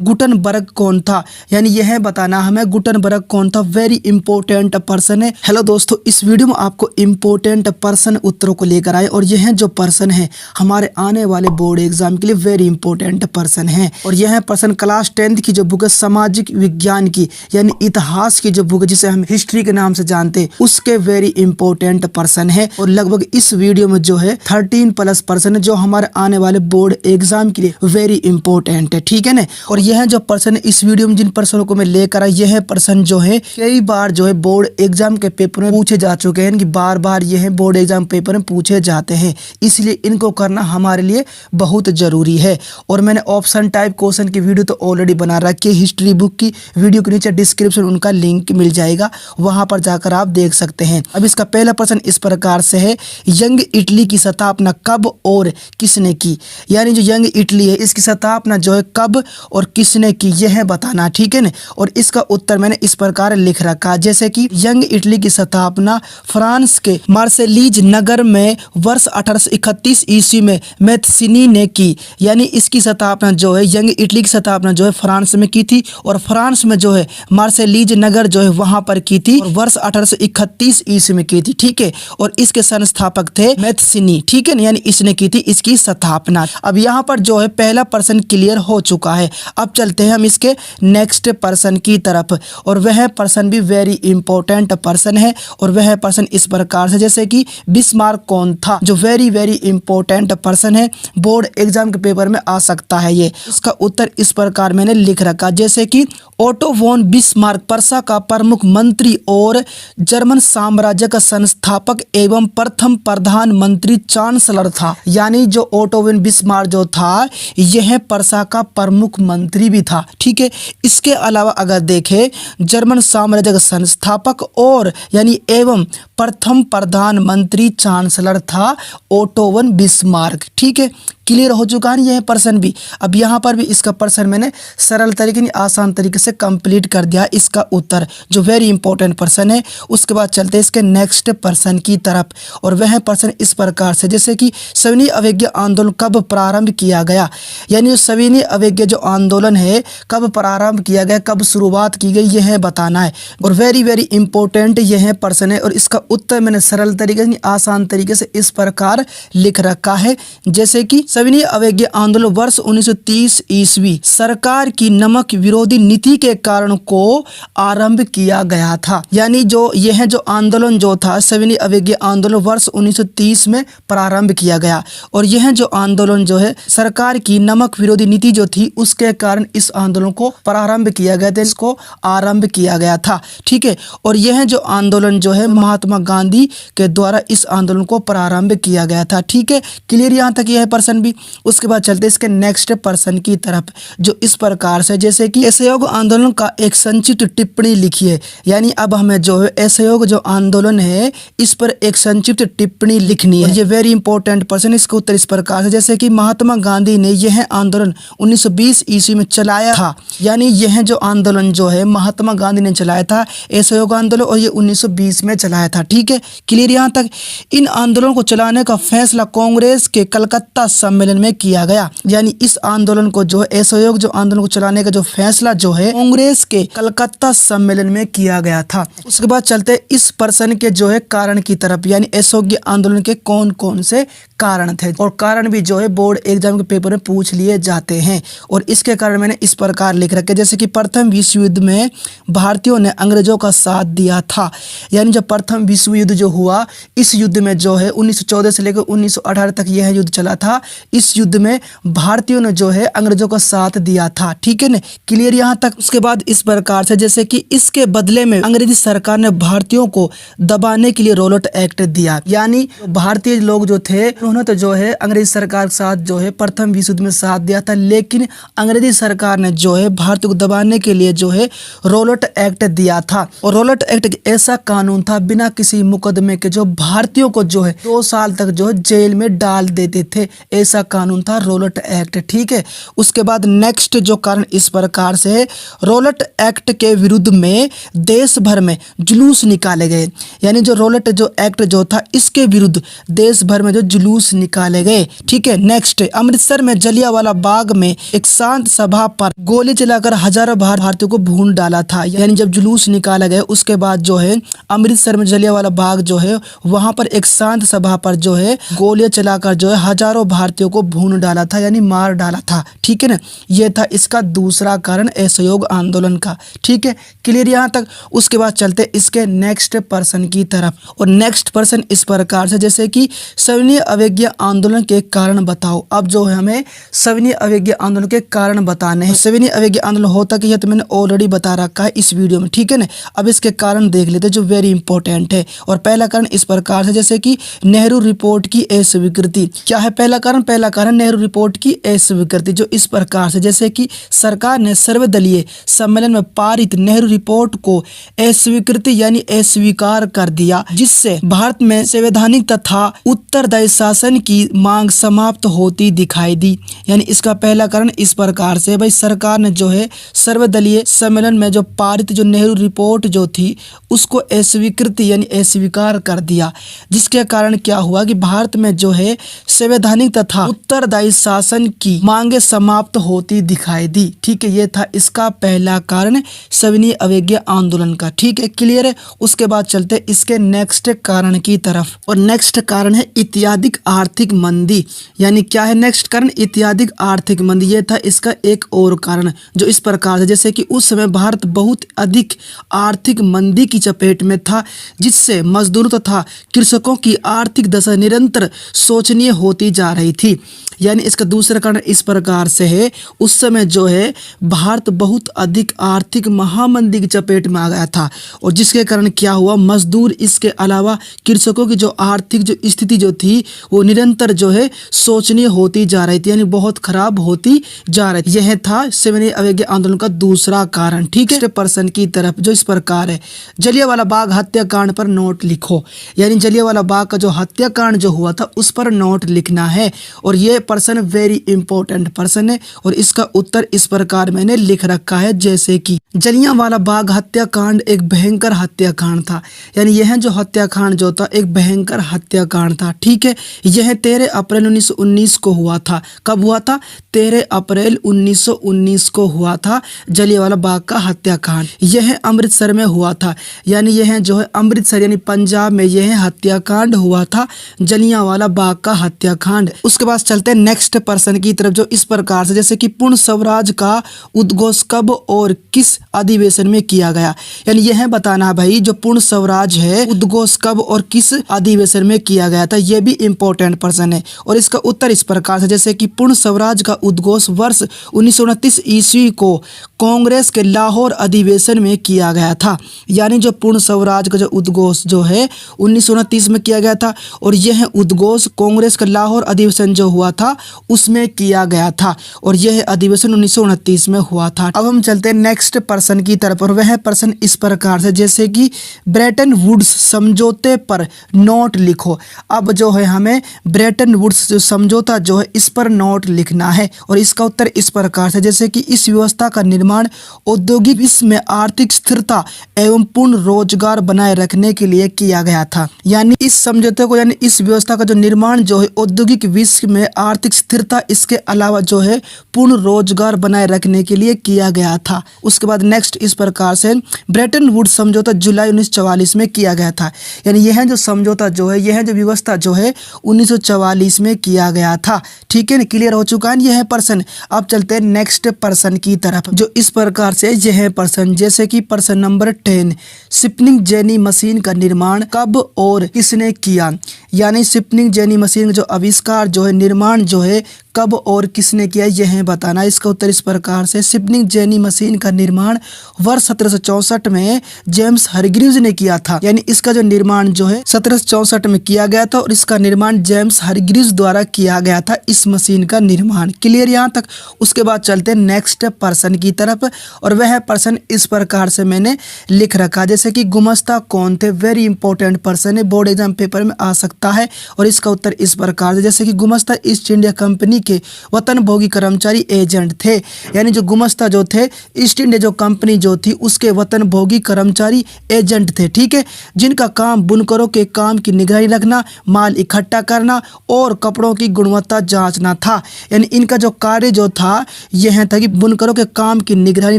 Gutenberg कौन था, यानी यह बताना हमें गुटनबर्ग कौन था। वेरी इंपॉर्टेंट पर्सन है। हेलो दोस्तों, इस वीडियो में आपको इंपॉर्टेंट पर्सन उत्तरों को लेकर आए और यह जो पर्सन है हमारे आने वाले बोर्ड एग्जाम के लिए वेरी इंपॉर्टेंट पर्सन है। और यह पर्सन क्लास 10th की जो बुक है सामाजिक विज्ञान की यानी इतिहास की जो बुक है जिसे हम हिस्ट्री के नाम से जानते हैं उसके वेरी इंपॉर्टेंट पर्सन है। और लगभग इस वीडियो में जो है 13+ पर्सन है जो हमारे आने वाले बोर्ड एग्जाम के लिए वेरी इंपॉर्टेंट है, ठीक है ना। और यह जो पर्सन है इस वीडियो में जिन पर्सनों को मैं लेकर आया, यह पर्सन जो है कई बार जो है बोर्ड एग्जाम के पेपर में पूछे जा चुके हैं कि बार बार यह बोर्ड एग्जाम पेपर में पूछे जाते हैं, इसलिए इनको करना हमारे लिए बहुत जरूरी है। और मैंने ऑप्शन टाइप क्वेश्चन की वीडियो तो ऑलरेडी बना रखी है, हिस्ट्री बुक की वीडियो के नीचे डिस्क्रिप्शन उनका लिंक मिल जाएगा, वहां पर जाकर आप देख सकते हैं। अब इसका पहला प्रश्न इस प्रकार से है, यंग इटली की स्थापना कब और किसने की। यानी जो यंग इटली है इसकी स्थापना जो है कब और किसने की यह बताना, ठीक है ना। और इसका उत्तर मैंने इस प्रकार लिख रखा, जैसे कि यंग इटली की स्थापना फ्रांस के मार्सेलीज नगर में वर्ष 1831 ईस्वी में मैथसिनी ने की। यानी इसकी स्थापना जो है यंग इटली की स्थापना जो है फ्रांस में की थी और फ्रांस में जो है मार्सेलीज नगर जो है वहां पर की थी और वर्ष 1831 ईस्वी में की थी, ठीक है। और इसके संस्थापक थे मैथसिनी, ठीक है ना, यानी इसने की थी इसकी स्थापना। अब यहाँ पर जो है पहला पर्सन क्लियर हो चुका है। अब चलते हैं हम इसके नेक्स्ट पर्सन की तरफ और वह पर्सन भी वेरी इंपॉर्टेंट पर्सन है। और वह पर्सन इस प्रकार से, जैसे कि बिस्मार्क कौन था, जो वेरी वेरी इंपॉर्टेंट पर्सन है, बोर्ड एग्जाम के पेपर में आ सकता है ये। इसका उत्तर इस प्रकार मैंने लिख रखा, जैसे कि ओटो वॉन बिस्मार्क पर्सा का प्रमुख मंत्री और जर्मन साम्राज्य का संस्थापक एवं प्रथम प्रधानमंत्री चांसलर था। यानी जो ओटो वॉन बिस्मार्क जो था यह पर्सा का प्रमुख मंत्री भी था, ठीक है। इसके अलावा अगर देखें जर्मन साम्राज्य का संस्थापक और यानी एवं प्रथम प्रधानमंत्री चांसलर था ओटो वन बिस्मार्क, ठीक है। क्लियर हो चुका है यह पर्सन भी। अब यहाँ पर भी इसका पर्सन मैंने सरल तरीके आसान तरीके से कंप्लीट कर दिया इसका उत्तर, जो वेरी इंपॉर्टेंट पर्सन है। उसके बाद चलते हैं इसके नेक्स्ट पर्सन की तरफ और वह पर्सन इस प्रकार से, जैसे कि सविनय अवज्ञा आंदोलन कब प्रारंभ किया गया। यानी सविनय अवज्ञा जो आंदोलन है कब प्रारंभ किया गया, कब शुरुआत की गई, यह बताना है। और वेरी वेरी इंपॉर्टेंट यह पर्सन है और इसका उत्तर मैंने सरल तरीके से आसान तरीके से इस प्रकार लिख रखा है, जैसे कि सविनय अवज्ञा आंदोलन वर्ष 1930 ईस्वी सरकार की नमक विरोधी नीति के कारण को आरंभ किया गया था। यानी जो यह जो आंदोलन जो था सविनय अवज्ञा आंदोलन वर्ष 1930 में प्रारंभ किया गया और यह जो आंदोलन जो है सरकार की नमक विरोधी नीति जो थी उसके कारण इस आंदोलन को प्रारंभ किया गया था, इसको आरंभ किया गया था, ठीक है। और यह जो आंदोलन जो है महात्मा गांधी के द्वारा इस आंदोलन को प्रारंभ किया गया था, ठीक है। क्लियर यहाँ तक यह पर्सन भी। उसके बाद चलते इसके नेक्स्ट पर्सन की तरफ जो इस प्रकार से, जैसे कि असहयोग आंदोलन का एक संक्षिप्त टिप्पणी लिखिए। यानी अब हमें जो है असहयोग जो आंदोलन है इस पर एक संक्षिप्त टिप्पणी लिखनी है। ये वेरी इंपॉर्टेंट पर्सन। इसका उत्तर इस प्रकार से, जैसे कि महात्मा गांधी ने यह आंदोलन 1920 ईस्वी में चलाया था। यानी यह जो आंदोलन जो है महात्मा गांधी ने चलाया था असहयोग आंदोलन और ये 1920 में चलाया था, ठीक है। क्लियर यहाँ तक। इन आंदोलन को चलाने का फैसला कांग्रेस के कलकत्ता सम्मेलन में किया गया। यानी इस आंदोलन को जो है असहयोग जो आंदोलन को चलाने का जो फैसला जो है कांग्रेस के कलकत्ता सम्मेलन में किया गया था। उसके बाद चलते इस पर्सन के जो है कारण की तरफ, यानी असहयोग आंदोलन के कौन कौन से कारण थे और कारण भी जो है बोर्ड एग्जाम के पेपर में पूछ लिए जाते हैं। और इसके कारण मैंने इस प्रकार लिख रखे, जैसे कि प्रथम विश्व युद्ध में भारतीयों ने अंग्रेजों का साथ दिया था। यानी जब प्रथम विश्व युद्ध जो हुआ इस युद्ध में जो है 1914 से लेकर 1918 तक यह युद्ध चला था। इस युद्ध में भारतीयों ने जो है अंग्रेजों का साथ दिया था, ठीक है ना। क्लियर यहाँ तक। उसके बाद इस प्रकार से, जैसे कि इसके बदले में अंग्रेजी सरकार ने भारतीयों को दबाने के लिए रोलट एक्ट दिया। यानी भारतीय लोग जो थे उन्होंने तो जो है अंग्रेजी सरकार के साथ जो है प्रथम विश्व युद्ध में साथ दिया था, लेकिन अंग्रेजी सरकार ने जो है भारतीयों को दबाने के लिए जो है रोलट एक्ट दिया था। और रोलट एक्ट एक ऐसा कानून था बिना किसी मुकदमे के जो भारतीयों को जो है 2 साल तक जो है जेल में डाल देते थे, ऐसा कानून था रोलट एक्ट, ठीक है। उसके बाद नेक्स्ट जो कारण इस प्रकार से है, रोलट एक्ट के विरुद्ध में देश भर में जुलूस निकाले गए। यानी जो रोलट जो एक्ट जो था इसके विरुद्ध देश भर में जो जुलूस जुलूस निकाले गए। ठीक है, नेक्स्ट अमृतसर में जलियांवाला बाग में एक शांत सभा पर गोली चलाकर हजारों भारतीयों को भून डाला था। यानी जब जुलूस निकाला गया उसके बाद जो है अमृतसर में जलियांवाला बाग जो है वहां पर एक शांत सभा पर जो है गोलियां चलाकर जो है हजारों भारतीयों को भून डाला था, यानी मार डाला था। ठीक है ना, यह था इसका दूसरा कारण असहयोग आंदोलन का। ठीक है, क्लियर यहाँ तक। उसके बाद चलते इसके नेक्स्ट पर्सन की तरफ, और नेक्स्ट पर्सन इस प्रकार से जैसे कि सविनय अवज्ञा आंदोलन के कारण बताओ। अब जो है हमें सविनय अवज्ञा आंदोलन के कारण बताने हैं। सविनय अवज्ञा आंदोलन होता कि तो मैंने ऑलरेडी बता रखा है इस वीडियो में। ठीक है ना, अब इसके कारण देख लेते जो वेरी इंपॉर्टेंट है। और पहला कारण इस प्रकार से जैसे कि नेहरू रिपोर्ट की अस्वीकृति। क्या है पहला कारण? पहला कारण नेहरू रिपोर्ट की अस्वीकृति, जो इस प्रकार से जैसे कि सरकार ने सर्वदलीय सम्मेलन में पारित नेहरू रिपोर्ट को अस्वीकृति यानी अस्वीकार कर दिया, जिससे भारत में संवैधानिक तथा उत्तरदायी शासन की मांग समाप्त होती दिखाई दी। यानी इसका पहला कारण इस प्रकार से भाई सरकार ने जो है सर्वदलीय सम्मेलन में जो पारित जो नेहरू रिपोर्ट जो थी उसको अस्वीकृति यानी अस्वीकार कर दिया, जिसके कारण क्या हुआ कि भारत में जो है संवैधानिक तथा उत्तरदायी शासन की मांगे समाप्त होती दिखाई दी। ठीक है, ये था इसका पहला कारण सविनय अवज्ञा आंदोलन का। ठीक है, क्लियर है। उसके बाद चलते इसके नेक्स्ट कारण की तरफ, और नेक्स्ट कारण है इत्यादिक आर्थिक मंदी। यानी क्या है नेक्स्ट कारण? इत्यादिक आर्थिक मंदी। ये था इसका एक और कारण जो इस प्रकार से जैसे कि उस समय भारत बहुत अधिक आर्थिक मंदी की चपेट में था, जिससे मजदूरों तथा कृषकों की आर्थिक दशा निरंतर शोचनीय होती जा रही थी। यानी इसका दूसरा कारण इस प्रकार से है, उस समय जो है भारत बहुत अधिक आर्थिक महामंदी की चपेट में आ गया था, और जिसके कारण क्या हुआ, मजदूर इसके अलावा कृषकों की जो आर्थिक जो स्थिति जो थी वो निरंतर जो है शोचनीय होती जा रही थी, यानी बहुत खराब होती जा रही थी। यह था सविनय अवज्ञा आंदोलन का दूसरा कारण। ठीक है, पर्सन की तरफ जो इस प्रकार है, जलियांवाला बाग हत्याकांड पर नोट लिखो। यानी जलियांवाला बाग का जो हत्याकांड जो हुआ था उस पर नोट लिखना है, और ये पर्सन वेरी इंपॉर्टेंट पर्सन है, और इसका उत्तर इस प्रकार मैंने लिख रखा है जैसे कि जलियांवाला बाग हत्याकांड एक भयंकर हत्याकांड था। यानी यह जो हत्याकांड जो था एक भयंकर हत्याकांड था। ठीक है, यह 13 अप्रैल 1919 को हुआ था। कब हुआ था? 13 अप्रैल 1919 को हुआ था जलियांवाला बाग का हत्याकांड। यह अमृतसर में हुआ था। यानी यह जो है अमृतसर यानी पंजाब में यह हत्याकांड हुआ था, जलियांवाला बाग का हत्याकांड। उसके बाद चलते हैं नेक्स्ट पर्सन की तरफ जो इस प्रकार से जैसे कि पूर्ण स्वराज का उद्घोष कब और किस अधिवेशन में किया गया। यानी यह बताना भाई जो पूर्ण स्वराज है उद्घोष कब और किस अधिवेशन में किया गया था, यह भी इंपॉर्टेंट पर्सन है। और इसका उत्तर इस प्रकार से जैसे कि पूर्ण स्वराज का उद्घोष वर्ष 1929 ईस्वी को कांग्रेस के लाहौर अधिवेशन में किया गया था। यानी जो पूर्ण स्वराज का जो उद्घोष जो है 1929 में किया गया था, और यह उद्घोष कांग्रेस का लाहौर अधिवेशन जो हुआ था उसमें किया गया था, और यह अधिवेशन 1929 में हुआ था। अब हम चलते हैं नेक्स्ट पर्सन की तरफ, और वह पर्सन इस प्रकार से जैसे कि ब्रेटन वुड्स समझौते पर नोट लिखो। अब जो है हमें ब्रेटन वुड्स जो समझौता जो है इस पर नोट लिखना है, और इसका उत्तर इस प्रकार से जैसे कि इस व्यवस्था का निर्माण औद्योगिक विश्व में आर्थिक स्थिरता एवं पूर्ण रोजगार बनाए रखने के लिए किया गया था। यानी इस समझौते को यानी इस व्यवस्था का जो निर्माण जो है औद्योगिक विश्व में आर्थिक स्थिरता इसके अलावा जो है पूर्ण रोजगार बनाए रखने के लिए किया गया था। उसके बाद नेक्स्ट इस प्रकार से ब्रेटन वुड्स समझौता जुलाई 1944 में किया गया था। यानी यह जो समझौता जो है यह जो व्यवस्था जो है 1944 में किया गया था। ठीक है ना, क्लियर हो चुका है यह पर्सन। अब चलते हैं नेक्स्ट पर्सन की तरफ जो इस प्रकार से यह पर्सन जैसे कि पर्सन नंबर 10 शिपनिंग जेनी मशीन का निर्माण कब और किसने किया। यानी शिपनिंग जेनी मशीन जो आविष्कार जो है निर्माण जो है कब और किसने किया यह बताना। इसका उत्तर इस प्रकार से शिपनिंग जेनी मशीन का निर्माण वर्ष 1764 में जेम्स हरग्रीव्स ने किया था। यानी इसका जो निर्माण जो है 1764 में किया गया था, और इसका निर्माण जेम्स हरग्रीव्स द्वारा किया गया था इस मशीन का निर्माण। क्लियर यहाँ तक। उसके बाद चलते हैं नेक्स्ट पर्सन की तरफ, और वह पर्सन इस प्रकार से मैंने लिख रखा जैसे कि गुमस्ता कौन थे। वेरी इंपॉर्टेंट पर्सन है, बोर्ड एग्जाम पेपर में आ सकता है। और इसका उत्तर इस प्रकार से जैसे कि गुमस्ता इस ईस्ट इंडिया कंपनी के वतन भोगी कर्मचारी एजेंट थे। यानी जो गुमस्ता जो थे ईस्ट इंडिया जो कंपनी जो थी उसके वतन भोगी कर्मचारी एजेंट थे, ठीक है, जिनका काम बुनकरों के काम की निगरानी रखना, माल इकट्ठा करना और कपड़ों की गुणवत्ता जांचना था। यानी इनका जो कार्य जो था यह था कि बुनकरों के काम की निगरानी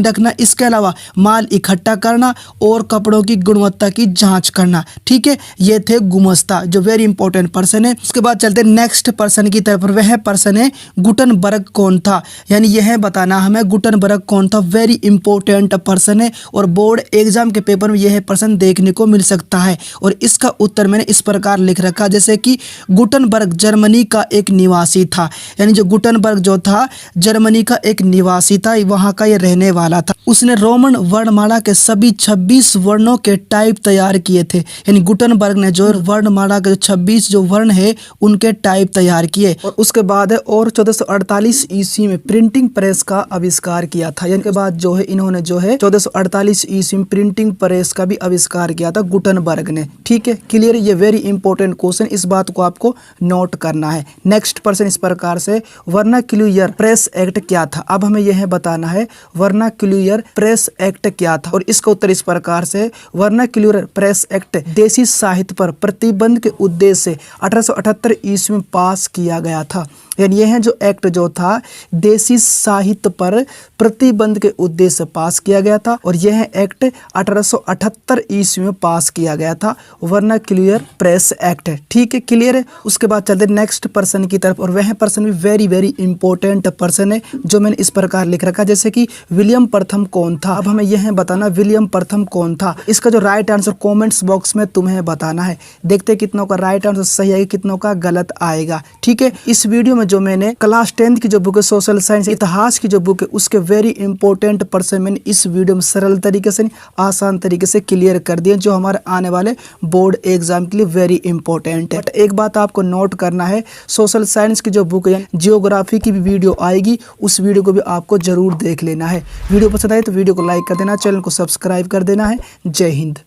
रखना, इसके अलावा माल इकट्ठा करना और कपड़ों की गुणवत्ता की जांच करना, ठीक है। ये थे गुमस्ता जो वेरी इंपॉर्टेंट पर्सन है। उसके बाद चलते नेक्स्ट पर्सन की तरफ। वह पर्सन है गुटनबर्ग कौन था, यानी यह बताना हमें गुटनबर्ग कौन था। वेरी इंपॉर्टेंट पर्सन है और बोर्ड एग्जाम के पेपर में यह पर्सन देखने को मिल सकता है। और इसका उत्तर मैंने इस प्रकार लिख रखा जैसे कि गुटनबर्ग जर्मनी का एक निवासी था। यानी जो गुटनबर्ग जो था जर्मनी का एक निवासी था, वहां का ये रहने वाला था। उसने रोमन वर्णमाला के सभी 26 वर्णों के टाइप तैयार किए थे। यानी गुटनबर्ग ने जो वर्णमाला के 26 जो वर्ण है उनके टाइप तैयार किए। और उसके बाद है और 1448 ईस्वी में प्रिंटिंग प्रेस का आविष्कार किया था। यानी के बाद जो है इन्होंने जो है 1448 ईस्वी में प्रिंटिंग प्रेस का भी आविष्कार किया था गुटनबर्ग ने, ठीक है। क्लियर, ये वेरी इंपॉर्टेंट क्वेश्चन, इस बात को आपको नोट करना है। नेक्स्ट पर्सन इस प्रकार से वर्नाक्यूलर प्रेस एक्ट क्या था। अब हमें यह बताना है वर्नाक्यूलर प्रेस एक्ट क्या था। और इसका उत्तर इस प्रकार से वर्नाक्यूलर प्रेस एक्ट देसी साहित्य पर प्रतिबंध के उद्देश्य से 1878 ईस्वी में पास किया गया था। यानी यह जो एक्ट जो था देसी साहित्य पर प्रतिबंध के उद्देश्य से पास किया गया था और यह एक्ट 1878 ईस्वी में पास किया गया था, वर्नाक्यूलर प्रेस एक्ट, ठीक है। क्लियर है। उसके बाद चलते नेक्स्ट पर्सन की तरफ और वह पर्सन भी वेरी वेरी इंपॉर्टेंट पर्सन है जो मैंने इस प्रकार लिख रखा जैसे कि विलियम प्रथम कौन था। अब हमें यह बताना विलियम प्रथम कौन था। इसका जो राइट आंसर कॉमेंट्स बॉक्स में तुम्हें बताना है। देखते कितनों का राइट आंसर सही आएगा, कितनों का गलत आएगा, ठीक है। इस वीडियो में जो मैंने क्लास 10th की जो बुक है सोशल साइंस इतिहास की जो बुक है उसके वेरी इंपॉर्टेंट पर्सन मैंने इस वीडियो में सरल तरीके से आसान तरीके से क्लियर कर दिए जो हमारे आने वाले बोर्ड एग्जाम के लिए वेरी इंपॉर्टेंट है। एक बात आपको नोट करना है, सोशल साइंस की जो बुक है जियोग्राफी की भी वीडियो आएगी, उस वीडियो को भी आपको जरूर देख लेना है। वीडियो पसंद आए तो वीडियो को लाइक कर देना, चैनल को सब्सक्राइब कर देना है। जय हिंद।